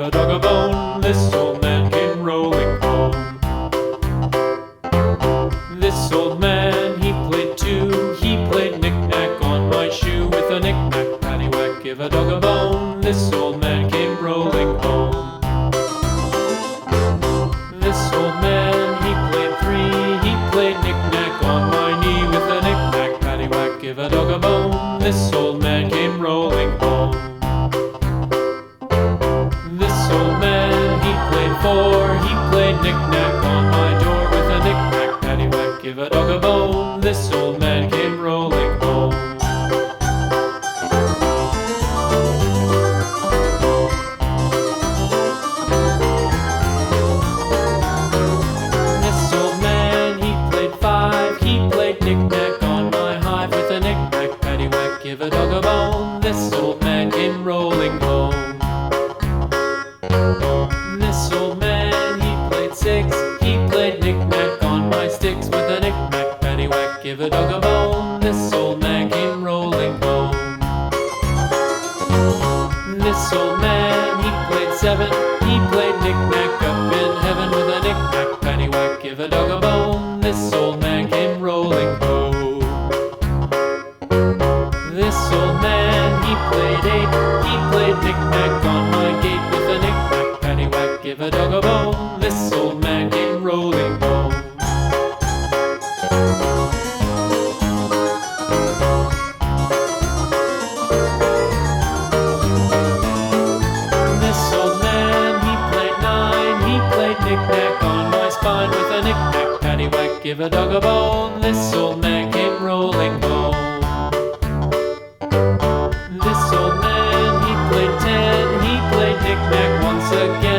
a dog a bone. This old man came rolling home. This old man, he played too. He played knick-knack on my shoe. With a knick-knack, paddywhack, give a dog a bone. This old man came rolling home. This old man, he played three. He played knick-knack on my knee. With a knick-knack, paddywhack, give a dog a bone. This old man came rolling home. This old man, he played four. He played knick-knack on my door. With a knick-knack, paddywhack, give a dog a bone. This old man came rolling home. This old man, he played five. He played knick-knack on my hive. With a knick-knack, paddywhack, give a dog a bone. This old man came rolling home. This old man, he played six. He played knick-knack on my sticks. With a knick-knack, paddywhack, give a dog a bone. This old man came rolling home. This old man, he played seven. He played knick-knack up in heaven. With a knick-knack, paddywhack, give a dog a bone. This old man came rolling home. This old man, he played eight. He played knick-knack on my gate. With a knick-knack, paddywhack, give a dog a bone. This old man came rolling home. This old man, he played nine. He played knick-knack on my spine. With a knick-knack, paddywhack, give a dog a bone. This old man came rolling home. This old man, he played ten. He played knick-knack once again.